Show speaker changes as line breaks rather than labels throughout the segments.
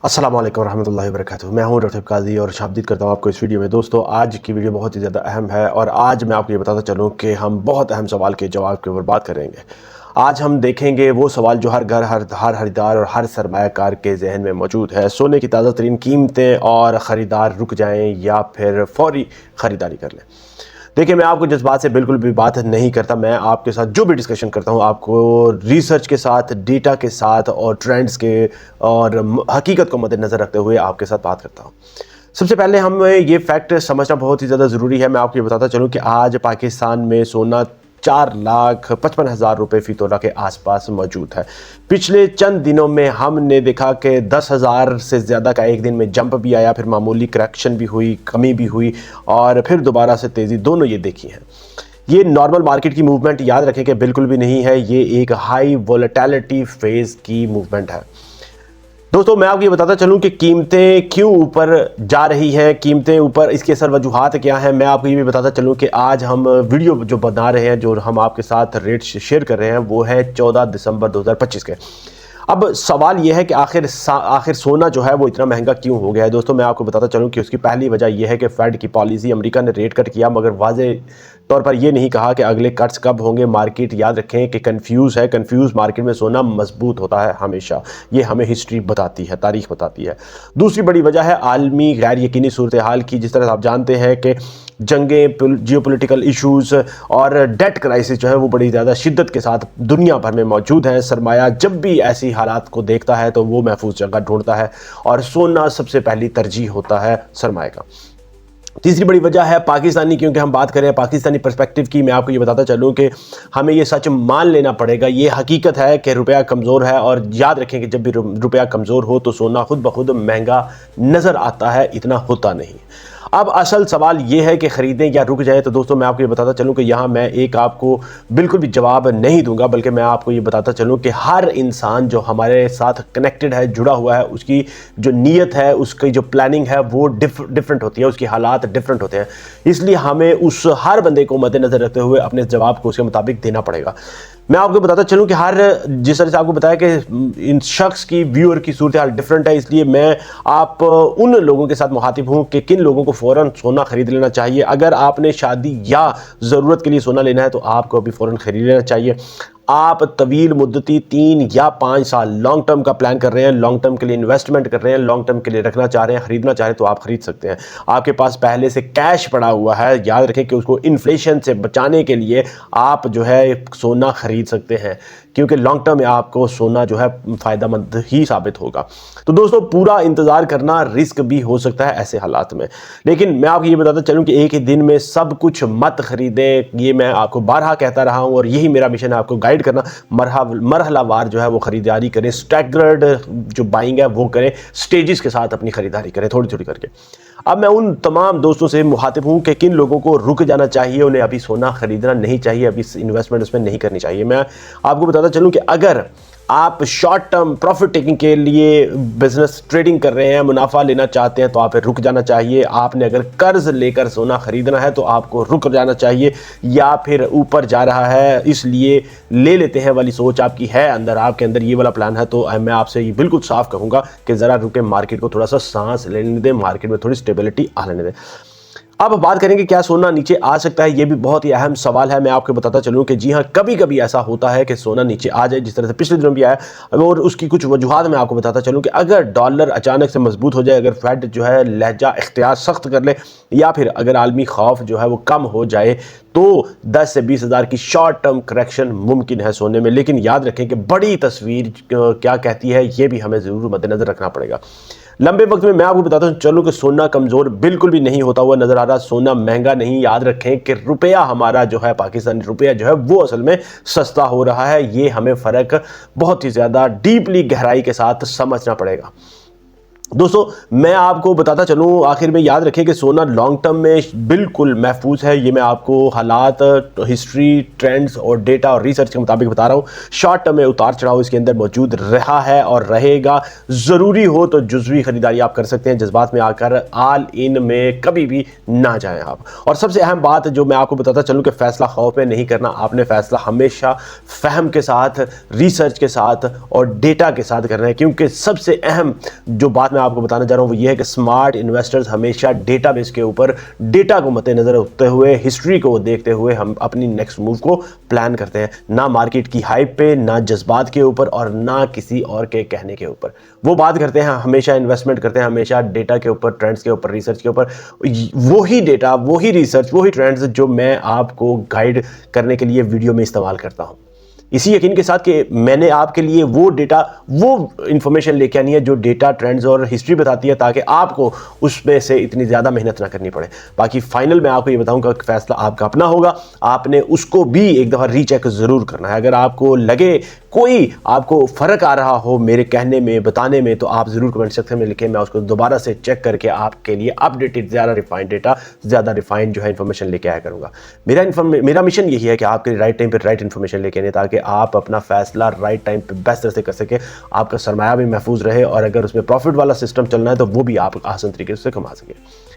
अस्सलाम वालेकुम रहमतुल्लाहि व बरकातुहू। मैं हूं रफ़ीक काजी और शाब्दित करता हूं आपको इस वीडियो में। दोस्तों, आज की वीडियो बहुत ही ज़्यादा अहम है और आज मैं आपको ये बताता चलूं कि हम बहुत अहम सवाल के जवाब के ऊपर बात करेंगे। आज हम देखेंगे वो सवाल जो हर घर, हर खरीदार और हर सरमायाकार के जहन में मौजूद है। सोने की ताज़ा तरीन कीमतें और ख़रीदार रुक जाएँ या फिर फ़ौरी ख़रीदारी कर लें। देखिए, मैं आपको जज्बात से बिल्कुल भी बात नहीं करता। मैं आपके साथ जो भी डिस्कशन करता हूँ, आपको रिसर्च के साथ, डेटा के साथ और ट्रेंड्स के और हकीकत को मद्देनज़र रखते हुए आपके साथ बात करता हूँ। सबसे पहले हमें ये फैक्ट समझना बहुत ही ज़्यादा ज़रूरी है। मैं आपको ये बताता चलूँ कि आज पाकिस्तान में सोना 4,55,000 रुपये फ़ी तोला के आसपास मौजूद है। पिछले चंद दिनों में हमने देखा कि 10,000 से ज़्यादा का एक दिन में जंप भी आया, फिर मामूली करेक्शन भी हुई, कमी भी हुई और फिर दोबारा से तेज़ी, दोनों ये देखी हैं। ये नॉर्मल मार्केट की मूवमेंट याद रखें कि बिल्कुल भी नहीं है, ये एक हाई वोलेटिलिटी फेज़ की मूवमेंट है। दोस्तों, मैं आपको ये बताता चलूं कि कीमतें क्यों ऊपर जा रही हैं, कीमतें ऊपर, इसके असर वजूहात क्या हैं। मैं आपको ये भी बताता चलूं कि आज हम वीडियो जो बना रहे हैं, जो हम आपके साथ रेट शेयर कर रहे हैं, वो है 14 दिसंबर 2025 के। अब सवाल यह है कि आखिर सोना जो है वो इतना महंगा क्यों हो गया है। दोस्तों, मैं आपको बताता चलूं कि उसकी पहली वजह यह है कि फेड की पॉलिसी, अमेरिका ने रेट कट किया, मगर वाज़े तौर पर यह नहीं कहा कि अगले कट्स कब होंगे। मार्केट याद रखें कि कंफ्यूज है, कंफ्यूज मार्केट में सोना मजबूत होता है हमेशा। ये हमें हिस्ट्री बताती है, तारीख बताती है। दूसरी बड़ी वजह है आलमी गैर यकीनी सूरत हाल की। जिस तरह आप जानते हैं कि जंगें, जियोपॉलिटिकल इश्यूज़ और डेट क्राइसिस जो है वो बड़ी ज़्यादा शिद्दत के साथ दुनिया भर में मौजूद है। सरमाया जब भी ऐसी हालात को देखता है तो वो महफूज जगह ढूंढता है और सोना सबसे पहली तरजीह होता है सरमाए का। तीसरी बड़ी वजह है पाकिस्तानी, क्योंकि हम बात करें पाकिस्तानी पर्सपेक्टिव की। मैं आपको ये बताता चलूँ कि हमें ये सच मान लेना पड़ेगा, ये हकीकत है कि रुपया कमज़ोर है। और याद रखें कि जब भी रुपया कमज़ोर हो तो सोना खुद ब खुद महंगा नज़र आता है, इतना होता नहीं। अब असल सवाल ये है कि ख़रीदें या रुक जाएं। तो दोस्तों, मैं आपको ये बताता चलूँ कि यहाँ मैं एक आपको बिल्कुल भी जवाब नहीं दूंगा, बल्कि मैं आपको ये बताता चलूँ कि हर इंसान जो हमारे साथ कनेक्टेड है, जुड़ा हुआ है, उसकी जो नीयत है, उसकी जो प्लानिंग है वो डिफरेंट होती है, उसके हालात डिफरेंट होते हैं। इसलिए हमें उस हर बंदे को मद्देनज़र रखते हुए अपने जवाब को उसके मुताबिक देना पड़ेगा। मैं आपको बताता चलूँ कि जिस तरह से आपको बताया कि इन शख्स की, व्यूअर की सूरत हाल डिफरेंट है, इसलिए मैं आप उन लोगों के साथ मुखातिब हूँ कि किन लोगों को फ़ौरन सोना ख़रीद लेना चाहिए। अगर आपने शादी या ज़रूरत के लिए सोना लेना है तो आपको अभी फ़ौरन ख़रीद लेना चाहिए। आप तवील मुद्दती 3 या 5 साल लॉन्ग टर्म का प्लान कर रहे हैं, लॉन्ग टर्म के लिए इन्वेस्टमेंट कर रहे हैं, लॉन्ग टर्म के लिए रखना चाह रहे हैं, ख़रीदना चाह रहे हैं, तो आप ख़रीद सकते हैं। आपके पास पहले से कैश पड़ा हुआ है, याद रखें कि उसको इन्फ्लेशन से बचाने के लिए आप जो है सोना ख़रीद सकते हैं, क्योंकि लॉन्ग टर्म में आपको सोना जो है फ़ायदेमंद ही साबित होगा। तो दोस्तों, पूरा इंतज़ार करना रिस्क भी हो सकता है ऐसे हालात में। लेकिन मैं आपको ये बताता चलूँ कि एक ही दिन में सब कुछ मत ख़रीदें। ये मैं आपको बारहा कहता रहा हूँ और यही मेरा मिशन है, आपको गाइड करना। मरहलावार जो है वो ख़रीदारी करें, स्टैगर्ड जो बाइंग है वो करें, स्टेजेस के साथ अपनी ख़रीदारी करें, थोड़ी थोड़ी करके। अब मैं उन तमाम दोस्तों से मुखातिब हूँ कि किन लोगों को रुक जाना चाहिए, उन्हें अभी सोना ख़रीदना नहीं चाहिए, अभी इन्वेस्टमेंट उसमें नहीं करनी चाहिए। मैं आपको बताता चलूँ कि अगर आप शॉर्ट टर्म प्रॉफिट टेकिंग के लिए बिजनेस ट्रेडिंग कर रहे हैं, मुनाफा लेना चाहते हैं, तो आप रुक जाना चाहिए। आपने अगर कर्ज लेकर सोना खरीदना है तो आपको रुक जाना चाहिए, या फिर ऊपर जा रहा है इसलिए ले लेते हैं वाली सोच आपकी है अंदर, आपके अंदर ये वाला प्लान है, तो मैं आपसे ये बिल्कुल साफ कहूँगा कि ज़रा रुके, मार्केट को थोड़ा सा सांस लेने दें, मार्केट में थोड़ी स्टेबिलिटी आने दें। अब बात करेंगे क्या सोना नीचे आ सकता है, ये भी बहुत ही अहम सवाल है। मैं आपको बताता चलूँ कि जी हाँ, कभी कभी ऐसा होता है कि सोना नीचे आ जाए, जिस तरह से पिछले दिनों भी आया। और उसकी कुछ वजूहात मैं आपको बताता चलूँ कि अगर डॉलर अचानक से मजबूत हो जाए, अगर फेड जो है लहजा इख्तियार सख्त कर ले, या फिर अगर आलमी खौफ जो है वो कम हो जाए, तो 10 से 20 हज़ार की शॉर्ट टर्म करेक्शन मुमकिन है सोने में। लेकिन याद रखें कि बड़ी तस्वीर क्या कहती है, ये भी हमें ज़रूर मद्देनज़र रखना पड़ेगा। लंबे वक्त में मैं आपको बताता हूँ चलो कि सोना कमज़ोर बिल्कुल भी नहीं होता हुआ नज़र आ रहा, सोना महंगा नहीं। याद रखें कि रुपया हमारा जो है, पाकिस्तानी रुपया जो है वो असल में सस्ता हो रहा है। ये हमें फ़र्क बहुत ही ज़्यादा डीपली गहराई के साथ समझना पड़ेगा। दोस्तों मैं आपको बताता चलूं, आखिर में याद रखें कि सोना लॉन्ग टर्म में बिल्कुल महफूज है। ये मैं आपको हालात, हिस्ट्री, ट्रेंड्स और डेटा और रिसर्च के मुताबिक बता रहा हूं। शॉर्ट टर्म में उतार चढ़ाव इसके अंदर मौजूद रहा है और रहेगा। ज़रूरी हो तो जुज़वी खरीदारी आप कर सकते हैं, जज्बात में आकर ऑल इन में कभी भी ना जाएं आप। और सबसे अहम बात जो मैं आपको बताता चलूँ कि फ़ैसला खौफ में नहीं करना, आपने फ़ैसला हमेशा फ़हम के साथ, रिसर्च के साथ और डेटा के साथ करना है। क्योंकि सबसे अहम जो बात आपको बताना चाह रहा हूं वो ये है कि स्मार्ट इन्वेस्टर्स हमेशा डेटाबेस के ऊपर, डेटा को मद्देनजर रखते हुए, हिस्ट्री को देखते हुए हम अपनी नेक्स्ट मूव को प्लान करते हैं। ना मार्केट की हाइप पे, ना जज्बात के ऊपर और ना किसी और के कहने के ऊपर। वो बात करते हैं हमेशा, इन्वेस्टमेंट करते हैं हमेशा डेटा के ऊपर, ट्रेंड्स के ऊपर, रिसर्च के ऊपर। वही डेटा, वही रिसर्च, वही ट्रेंड्स जो मैं आपको गाइड करने के लिए वीडियो में इस्तेमाल करता हूं, इसी यकीन के साथ कि मैंने आपके लिए वो डेटा, वो इंफॉर्मेशन लेके आनी है जो डेटा, ट्रेंड्स और हिस्ट्री बताती है, ताकि आपको उसमें से इतनी ज़्यादा मेहनत ना करनी पड़े। बाकी फाइनल मैं आपको ये बताऊंगा कि फैसला आपका अपना होगा, आपने उसको भी एक दफ़ा रीचेक ज़रूर करना है। अगर आपको लगे कोई आपको फ़र्क आ रहा हो मेरे कहने में, बताने में, तो आप ज़रूर कमेंट सेक्शन में लिखें। मैं उसको दोबारा से चेक करके आपके लिए अपडेटेड, ज़्यादा रिफाइंड डेटा, ज़्यादा रिफाइंड जो है इन्फॉर्मेशन लेके आया करूँगा। मेरा मिशन यही है कि आपके राइट टाइम पर राइट इन्फॉर्मेशन लेके आने, ताकि आप अपना फैसला राइट टाइम पे बेस्ट तरह से कर सके, आपका सरमाया भी महफूज रहे और अगर उसमें प्रॉफिट वाला सिस्टम चलना है तो वो भी आप आसान तरीके से कमा सके।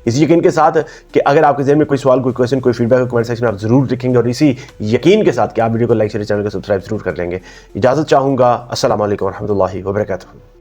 इसी यकीन के साथ कि अगर आपके ज़हन में कोई सवाल, कोई क्वेश्चन, कोई फीडबैक कमेंट सेक्शन में आप जरूर लिखेंगे और इसी यकीन के साथ कि आप वीडियो को लाइक, शेयर, चैनल को सब्सक्राइब जरूर कर लेंगे। इजाज़त चाहूँगा। अस्सलाम वालेकुम रहमतुल्लाहि व बरकातुहू।